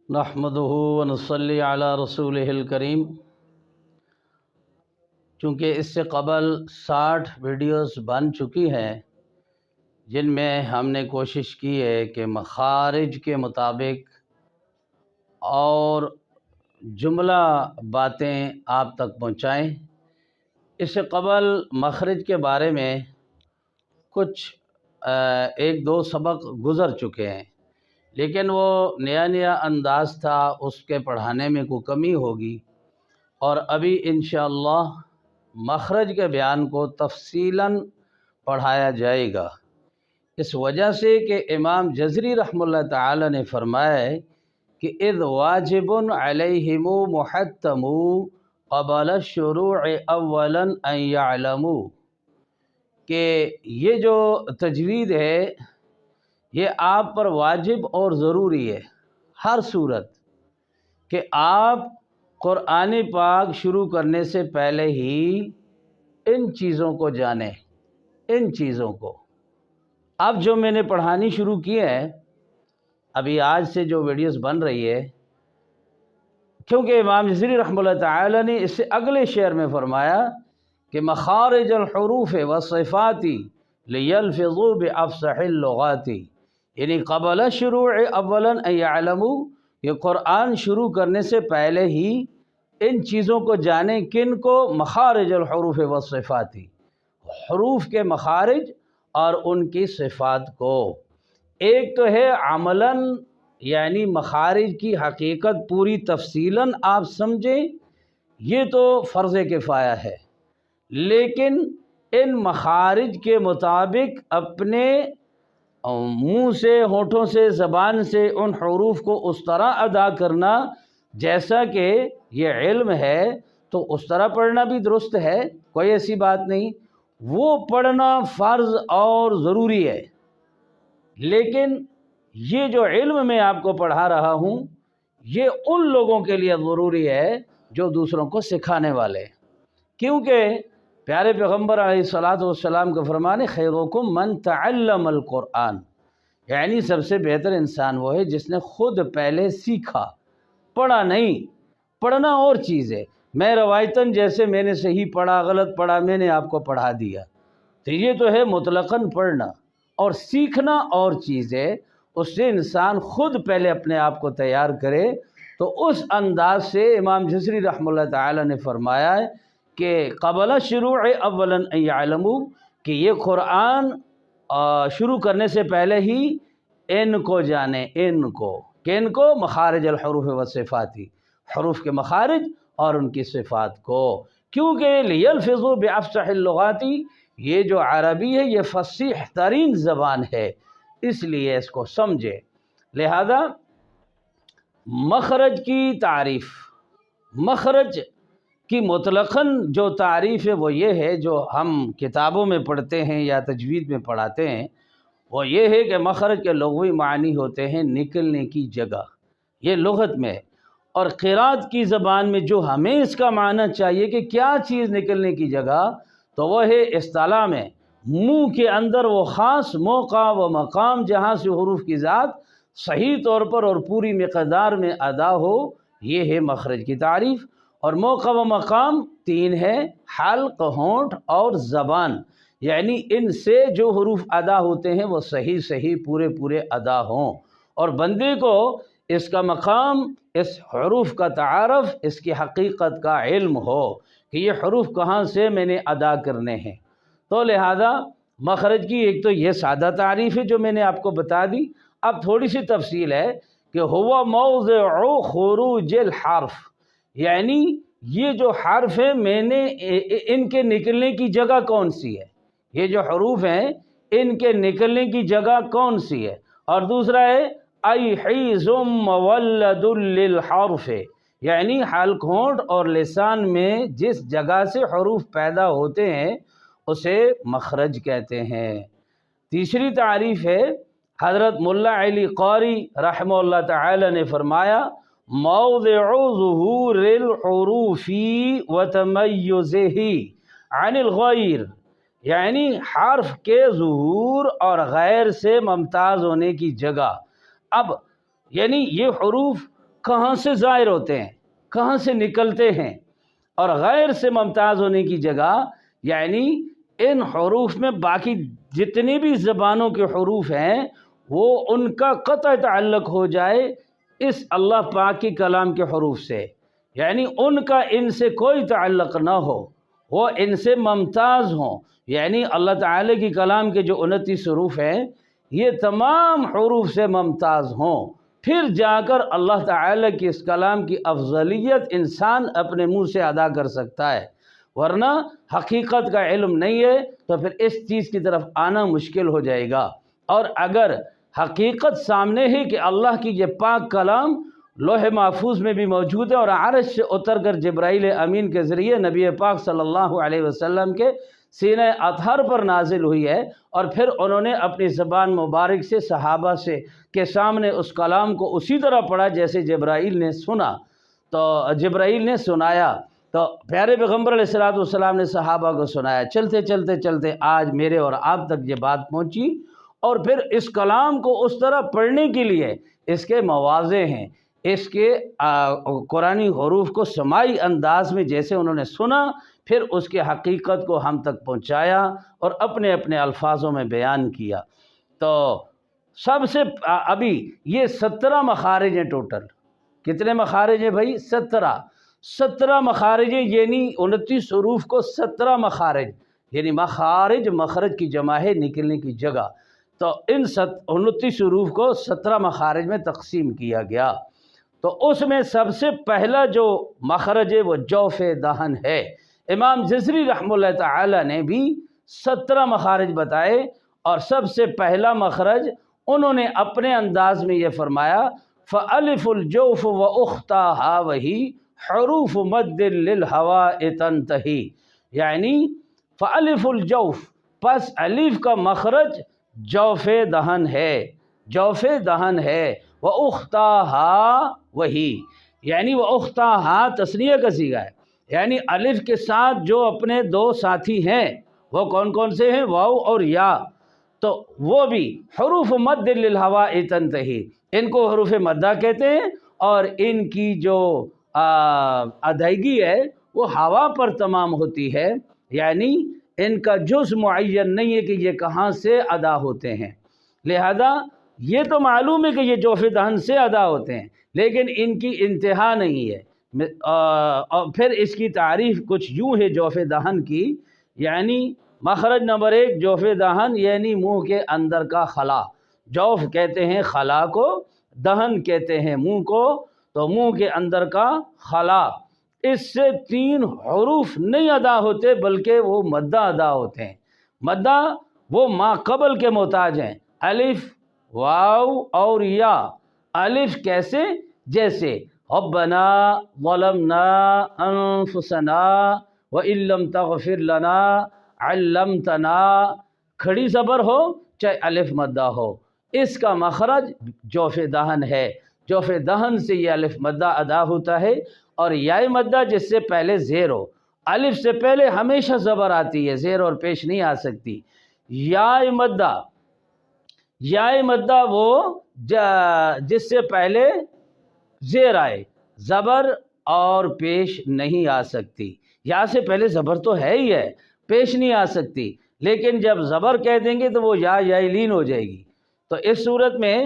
نحمدہ ونصلی علی رسولہ الکریم۔ چونکہ اس سے قبل 60 ویڈیوز بن چکی ہیں جن میں ہم نے کوشش کی ہے کہ مخارج کے مطابق اور جملہ باتیں آپ تک پہنچائیں۔ اس سے قبل مخرج کے بارے میں کچھ ایک دو سبق گزر چکے ہیں، لیکن وہ نیا انداز تھا، اس کے پڑھانے میں کوئی کمی ہوگی، اور ابھی انشاءاللہ مخرج کے بیان کو تفصیلاً پڑھایا جائے گا، اس وجہ سے کہ امام جزری رحمہ اللہ تعالی نے فرمایا ہے کہ اذ واجب علیہم محتم قبل الشروع اولا ان یعلموا، کہ یہ جو تجوید ہے یہ آپ پر واجب اور ضروری ہے ہر صورت، کہ آپ قرآن پاک شروع کرنے سے پہلے ہی ان چیزوں کو جانیں۔ ان چیزوں کو اب جو میں نے پڑھانی شروع کی ہے، ابھی آج سے جو ویڈیوز بن رہی ہے، کیونکہ امام جزری رحمہ اللہ تعالی نے اس سے اگلے شعر میں فرمایا کہ مخارج الحروف والصفات لیلفظوا بافصح اللغات، یعنی قبل شروع اولا ان یعلموا، یہ قرآن شروع کرنے سے پہلے ہی ان چیزوں کو جانیں۔ کن کو؟ مخارج الحروف والصفات، حروف کے مخارج اور ان کی صفات کو۔ ایک تو ہے عملاً، یعنی مخارج کی حقیقت پوری تفصیلاً آپ سمجھیں، یہ تو فرض کفایہ ہے، لیکن ان مخارج کے مطابق اپنے منہ سے، ہونٹوں سے، زبان سے ان حروف کو اس طرح ادا کرنا جیسا کہ یہ علم ہے، تو اس طرح پڑھنا بھی درست ہے، کوئی ایسی بات نہیں، وہ پڑھنا فرض اور ضروری ہے۔ لیکن یہ جو علم میں آپ کو پڑھا رہا ہوں، یہ ان لوگوں کے لیے ضروری ہے جو دوسروں کو سکھانے والے، کیونکہ پیارے پیغمبر علیہ الصلاۃ والسلام کا فرمان ہے خیرکم من تعلم القرآن، یعنی سب سے بہتر انسان وہ ہے جس نے خود پہلے سیکھا، پڑھا نہیں۔ پڑھنا اور چیز ہے، میں روایتاً جیسے میں نے صحیح پڑھا، غلط پڑھا، میں نے آپ کو پڑھا دیا، تو یہ تو ہے مطلقاً پڑھنا، اور سیکھنا اور چیز ہے، اس سے انسان خود پہلے اپنے آپ کو تیار کرے۔ تو اس انداز سے امام جزری رحمہ اللہ تعالی نے فرمایا ہے کہ قبل شروع اولا ان یعلموا، کہ یہ قرآن شروع کرنے سے پہلے ہی ان کو جانیں، ان کو، کہ ان کو مخارج الحروف والصفات، حروف کے مخارج اور ان کی صفات کو، کیونکہ لیلفظوا بافصح اللغات، یہ جو عربی ہے یہ فصیح ترین زبان ہے، اس لیے اس کو سمجھے۔ لہذا مخرج کی تعریف، مخرج کی مطلقاً جو تعریف ہے وہ یہ ہے، جو ہم کتابوں میں پڑھتے ہیں یا تجوید میں پڑھاتے ہیں، وہ یہ ہے کہ مخرج کے لغوی معنی ہوتے ہیں نکلنے کی جگہ، یہ لغت میں، اور قرات کی زبان میں جو ہمیں اس کا معنی چاہیے کہ کیا چیز نکلنے کی جگہ، تو وہ ہے اصطلاح میں منہ کے اندر وہ خاص موقع و مقام جہاں سے حروف کی ذات صحیح طور پر اور پوری مقدار میں ادا ہو، یہ ہے مخرج کی تعریف۔ اور موقع و مقام 3 ہے، حلق، ہونٹ اور زبان، یعنی ان سے جو حروف ادا ہوتے ہیں وہ صحیح پورے ادا ہوں، اور بندے کو اس کا مقام، اس حروف کا تعارف، اس کی حقیقت کا علم ہو کہ یہ حروف کہاں سے میں نے ادا کرنے ہیں۔ تو لہذا مخرج کی ایک تو یہ سادہ تعریف ہے جو میں نے آپ کو بتا دی۔ اب تھوڑی سی تفصیل ہے کہ ہوا موضع خروج الحرف، یعنی یہ جو حرف ہیں میں نے ان کے نکلنے کی جگہ کون سی ہے، یہ جو حروف ہیں ان کے نکلنے کی جگہ کون سی ہے۔ اور دوسرا ہے ای حیز مولد للحرف، یعنی حلق، ہونٹ اور لسان میں جس جگہ سے حروف پیدا ہوتے ہیں اسے مخرج کہتے ہیں۔ تیسری تعریف ہے، حضرت ملا علی قاری رحمہ اللہ تعالی نے فرمایا موضع ظہور الحروف وتمیزہ عن الغیر، یعنی حرف کے ظہور اور غیر سے ممتاز ہونے کی جگہ۔ اب یعنی یہ حروف کہاں سے ظاہر ہوتے ہیں، کہاں سے نکلتے ہیں، اور غیر سے ممتاز ہونے کی جگہ یعنی ان حروف میں باقی جتنی بھی زبانوں کے حروف ہیں وہ ان کا قطع تعلق ہو جائے اس اللہ پاک کے کلام کے حروف سے، یعنی ان کا ان سے کوئی تعلق نہ ہو، وہ ان سے ممتاز ہوں، یعنی اللہ تعالی کی کلام کے جو 29 حروف ہیں یہ تمام حروف سے ممتاز ہوں، پھر جا کر اللہ تعالی کی اس کلام کی افضلیت انسان اپنے منہ سے ادا کر سکتا ہے، ورنہ حقیقت کا علم نہیں ہے تو پھر اس چیز کی طرف آنا مشکل ہو جائے گا۔ اور اگر حقیقت سامنے ہے کہ اللہ کی یہ پاک کلام لوح محفوظ میں بھی موجود ہے اور عرش سے اتر کر جبرائیل امین کے ذریعے نبی پاک صلی اللہ علیہ وسلم کے سینہ اطہر پر نازل ہوئی ہے، اور پھر انہوں نے اپنی زبان مبارک سے صحابہ سے کے سامنے اس کلام کو اسی طرح پڑھا جیسے جبرائیل نے سنا، تو جبرائیل نے سنایا، تو پیارے پیغمبر علیہ السلام نے صحابہ کو سنایا، چلتے چلتے چلتے آج میرے اور آپ تک یہ بات پہنچی، اور پھر اس کلام کو اس طرح پڑھنے کے لیے اس کے مواضع ہیں، اس کے قرآنی حروف کو سماعی انداز میں جیسے انہوں نے سنا پھر اس کے حقیقت کو ہم تک پہنچایا اور اپنے اپنے الفاظوں میں بیان کیا۔ تو سب سے ابھی یہ 17 مخارج ہیں ٹوٹل، کتنے مخارج ہیں بھائی؟ 17 مخارج ہیں، یعنی 29 حروف کو 17 مخارج، یعنی مخارج مخرج کی جمع ہے نکلنے کی جگہ، تو ان 29 حروف کو 17 مخارج میں تقسیم کیا گیا۔ تو اس میں سب سے پہلا جو مخرج ہے وہ جوف دہن ہے۔ امام جزری رحمہ اللہ تعالی نے بھی 17 مخارج بتائے، اور سب سے پہلا مخرج انہوں نے اپنے انداز میں یہ فرمایا فَأَلِفُ الْجَوْفُ وَأُخْتَاهَا وَهِي حروف مد للہواء تنتہی، یعنی فَأَلِفُ الْجَوْف، پس الف کا مخرج جوف دہن ہے، جوف دہن ہے، وَأُخْتَاهَا وَهِي، یعنی وَأُخْتَاهَا تثنیہ کا صیغہ ہے، یعنی الف کے ساتھ جو اپنے دو ساتھی ہیں وہ کون کون سے ہیں؟ واو اور یا، تو وہ بھی حروف مد للہواء تنتہی، ان کو حروف مدہ کہتے ہیں، اور ان کی جو ادائیگی ہے وہ ہوا پر تمام ہوتی ہے، یعنی ان کا جز معین نہیں ہے کہ یہ کہاں سے ادا ہوتے ہیں، لہذا یہ تو معلوم ہے کہ یہ جوف دہن سے ادا ہوتے ہیں لیکن ان کی انتہا نہیں ہے۔ اور پھر اس کی تعریف کچھ یوں ہے جوف دہن کی، یعنی مخرج نمبر 1 جوف دہن یعنی منہ کے اندر کا خلا، جوف کہتے ہیں خلا کو، دہن کہتے ہیں منہ کو، تو منہ کے اندر کا خلا، اس سے 3 حروف نہیں ادا ہوتے بلکہ وہ مدہ ادا ہوتے ہیں۔ مدہ وہ ما قبل کے محتاج ہیں، الف، واو اور یا۔ الف کیسے؟ جیسے ربنا ظلمنا انفسنا وان لم تغفر لنا علمتنا، کھڑی زبر ہو چاہے الف مدہ ہو، اس کا مخرج جوف دہن ہے، جوف دہن سے یہ الف مدہ ادا ہوتا ہے۔ اور یا مدہ جس سے پہلے زیر ہو، الف سے پہلے ہمیشہ زبر آتی ہے، زیر اور پیش نہیں آ سکتی۔ یا مدہ وہ جس سے پہلے زیر آئے، زبر اور پیش نہیں آ سکتی، یا سے پہلے زبر تو ہے ہی ہے، پیش نہیں آ سکتی، لیکن جب زبر کہہ دیں گے تو وہ یا لین ہو جائے گی، تو اس صورت میں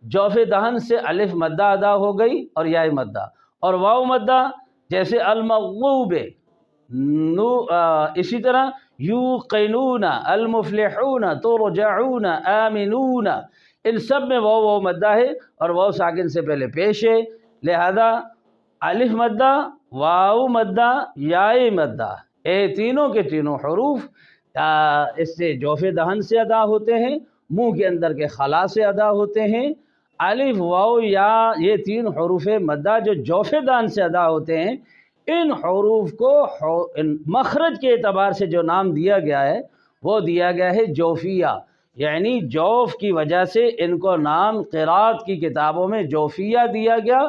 جوف دہن سے الف مدہ ادا ہو گئی اور یا مدہ، اور واو مدہ جیسے المغضوب، اسی طرح یوقنون، المفلحون، ترجعون، آمنون، ان سب میں واو مدہ ہے اور واو ساکن سے پہلے پیش ہے، لہذا الف مدہ، واو مدہ، یا مدہ، تینوں کے تینوں حروف اس سے جوف دہن سے ادا ہوتے ہیں، منہ کے اندر کے خلا سے ادا ہوتے ہیں۔ الف، واو، یا، یہ 3 حروف مدہ جو جوف دہن سے ادا ہوتے ہیں، ان حروف کو مخرج کے اعتبار سے جو نام دیا گیا ہے وہ دیا گیا ہے جوفیہ، یعنی جوف کی وجہ سے ان کو نام قرات کی کتابوں میں جوفیہ دیا گیا،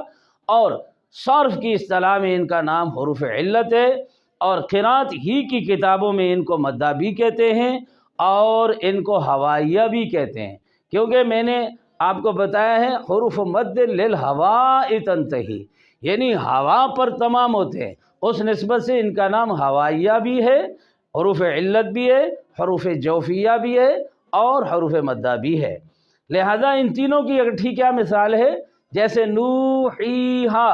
اور صرف کی اصطلاح میں ان کا نام حروف علت ہے، اور قرات ہی کی کتابوں میں ان کو مدہ بھی کہتے ہیں اور ان کو ہوائیہ بھی کہتے ہیں، کیونکہ میں نے آپ کو بتایا ہے حروف مد للہواء تنتہی، یعنی ہوا پر تمام ہوتے ہیں، اس نسبت سے ان کا نام ہوائیہ بھی ہے، حروف علت بھی ہے، حروف جوفیہ بھی ہے، اور حروف مدہ بھی ہے۔ لہذا ان تینوں کی اکٹھی کیا مثال ہے؟ جیسے نوحیہا،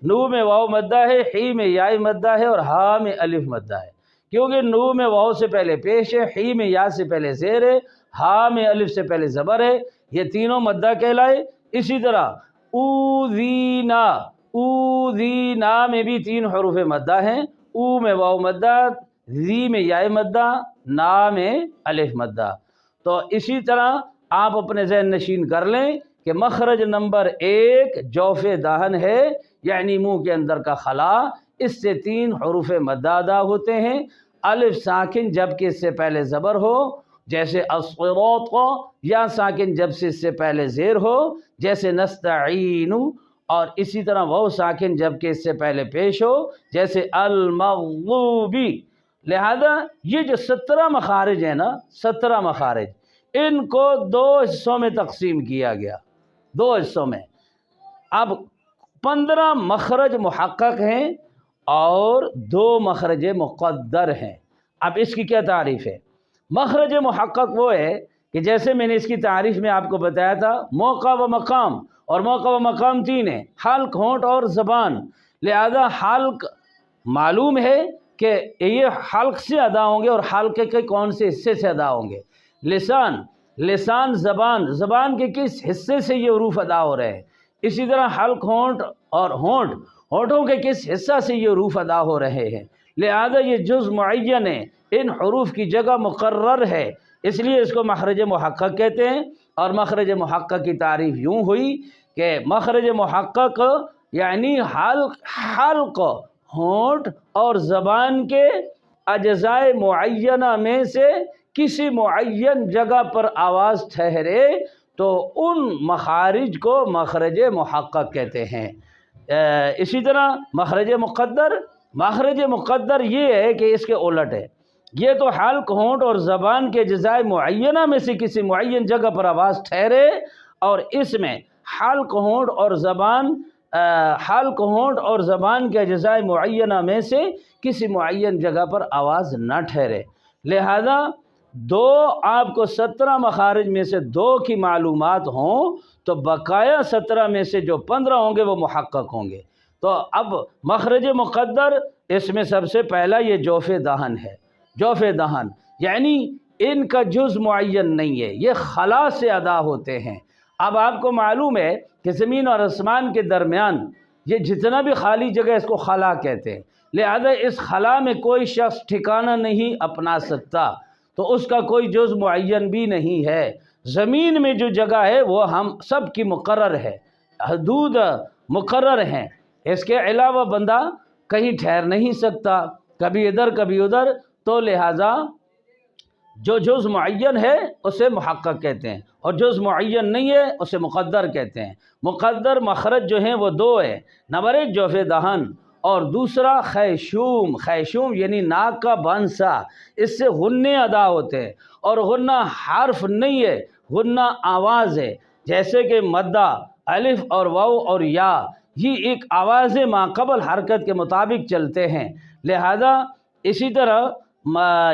نو میں واو مدہ ہے، حی میں یا مدہ ہے، اور ہا میں الف مدہ ہے، کیونکہ نو میں واو سے پہلے پیش ہے، حی میں یا سے پہلے زیر ہے، ہا میں الف سے پہلے زبر ہے، یہ تینوں مدہ کہلائے۔ اسی طرح اوذینا، اوذینا میں بھی 3 حروف مدہ ہیں، او میں واو مدہ، ذی میں یا مدہ، نا میں الف مدہ۔ تو اسی طرح آپ اپنے ذہن نشین کر لیں کہ مخرج نمبر 1 جوف دہن ہے، یعنی منہ کے اندر کا خلا، اس سے 3 حروف مدہ ادا ہوتے ہیں۔ الف ساکن جبکہ اس سے پہلے زبر ہو، جیسے الصراط، یا ساکن جب سے اس سے پہلے زیر ہو، جیسے نستعین، اور اسی طرح واو ساکن جبکہ اس سے پہلے پیش ہو، جیسے المغضوبی۔ لہذا یہ جو 17 مخارج ہیں نا، 17 مخارج، ان کو 2 حصوں میں تقسیم کیا گیا، 2 حصوں میں۔ اب 15 مخرج محقق ہیں اور 2 مخرج مقدر ہیں۔ اب اس کی کیا تعریف ہے؟ مخرج محقق وہ ہے کہ جیسے میں نے اس کی تعریف میں آپ کو بتایا تھا، موقع و مقام، اور موقع و مقام 3 ہیں، حلق، ہونٹ اور زبان۔ لہذا حلق معلوم ہے کہ یہ حلق سے ادا ہوں گے، اور حلق کے کون سے حصے سے ادا ہوں گے؟ لسان، لسان زبان، زبان کے کس حصے سے یہ حروف ادا ہو رہے ہیں؟ اسی طرح حلق، ہونٹ، اور ہونٹ، ہونٹوں کے کس حصہ سے یہ حروف ادا ہو رہے ہیں؟ لہذا یہ جز معین ہے، ان حروف کی جگہ مقرر ہے، اس لیے اس کو مخرج محقق کہتے ہیں۔ اور مخرج محقق کی تعریف یوں ہوئی کہ مخرج محقق یعنی حلق، ہونٹ اور زبان کے اجزائے معینہ میں سے کسی معین جگہ پر آواز ٹھہرے تو ان مخارج کو مخرج محقق کہتے ہیں۔ اسی طرح مخرج مقدر، مخرج مقدر یہ ہے کہ اس کے الٹ ہے، یہ تو حلق، ہونٹ اور زبان کے اجزائے معینہ میں سے کسی معین جگہ پر آواز ٹھہرے، اور اس میں حلق، ہونٹ اور زبان، حلق، ہونٹ اور زبان کے اجزائے معینہ میں سے کسی معین جگہ پر آواز نہ ٹھہرے۔ لہذا 2 آپ کو 17 مخارج میں سے 2 کی معلومات ہوں تو بقایا 17 میں سے جو 15 ہوں گے وہ محقق ہوں گے۔ تو اب مخرج مقدر، اس میں سب سے پہلا یہ جوف دہن ہے۔ جوف دہن یعنی ان کا جز معین نہیں ہے، یہ خلا سے ادا ہوتے ہیں۔ اب آپ کو معلوم ہے کہ زمین اور آسمان کے درمیان یہ جتنا بھی خالی جگہ اس کو خلا کہتے ہیں، لہذا اس خلا میں کوئی شخص ٹھکانہ نہیں اپنا سکتا، تو اس کا کوئی جز معین بھی نہیں ہے۔ زمین میں جو جگہ ہے وہ ہم سب کی مقرر ہے، حدود مقرر ہیں، اس کے علاوہ بندہ کہیں ٹھہر نہیں سکتا، کبھی ادھر کبھی ادھر، تو لہٰذا جو جز معین ہے اسے محقق کہتے ہیں، اور جز معین نہیں ہے اسے مقدر کہتے ہیں۔ مقدر مخرج جو ہیں وہ 2 ہیں، نمبر 1 جوف دہن، اور دوسرا خیشوم۔ خیشوم یعنی ناک کا بانسا، اس سے غنّے ادا ہوتے ہیں، اور غنّہ حرف نہیں ہے، غنّہ آواز ہے، جیسے کہ مدہ، الف اور واو اور یا، یہ ایک آواز ماقبل حرکت کے مطابق چلتے ہیں۔ لہذا اسی طرح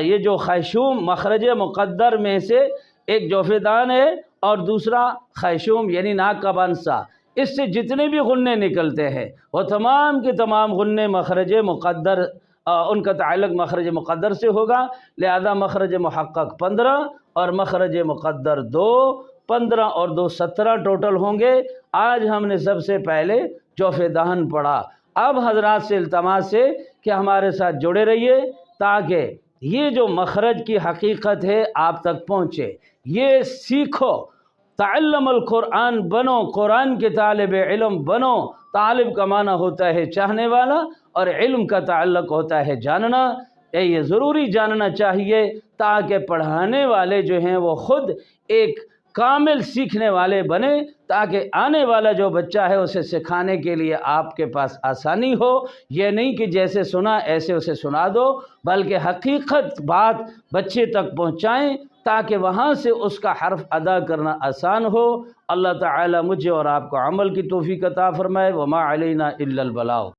یہ جو خیشوم مخرج مقدر میں سے ایک جوف دہن ہے، اور دوسرا خیشوم یعنی ناک کا بانسا، اس سے جتنے بھی غنّے نکلتے ہیں وہ تمام کے تمام غنّے مخرج مقدر، ان کا تعلق مخرج مقدر سے ہوگا۔ لہذا مخرج محقق 15 اور مخرج مقدر 2، 15 اور 2 17 ٹوٹل ہوں گے۔ آج ہم نے سب سے پہلے جوف دہن پڑھا۔ اب حضرات سے التماس ہے کہ ہمارے ساتھ جڑے رہیے تاکہ یہ جو مخرج کی حقیقت ہے آپ تک پہنچے، یہ سیکھو، تعلم القرآن بنو، قرآن کے طالب علم بنو۔ طالب کا معنی ہوتا ہے چاہنے والا، اور علم کا تعلق ہوتا ہے جاننا۔ یہ ضروری جاننا چاہیے تاکہ پڑھانے والے جو ہیں وہ خود ایک کامل سیکھنے والے بنیں، تاکہ آنے والا جو بچہ ہے اسے سکھانے کے لیے آپ کے پاس آسانی ہو۔ یہ نہیں کہ جیسے سنا ایسے اسے سنا دو، بلکہ حقیقت بات بچے تک پہنچائیں تاکہ وہاں سے اس کا حرف ادا کرنا آسان ہو۔ اللہ تعالی مجھے اور آپ کو عمل کی توفیق عطا فرمائے۔ وما علینا الا البلاغ۔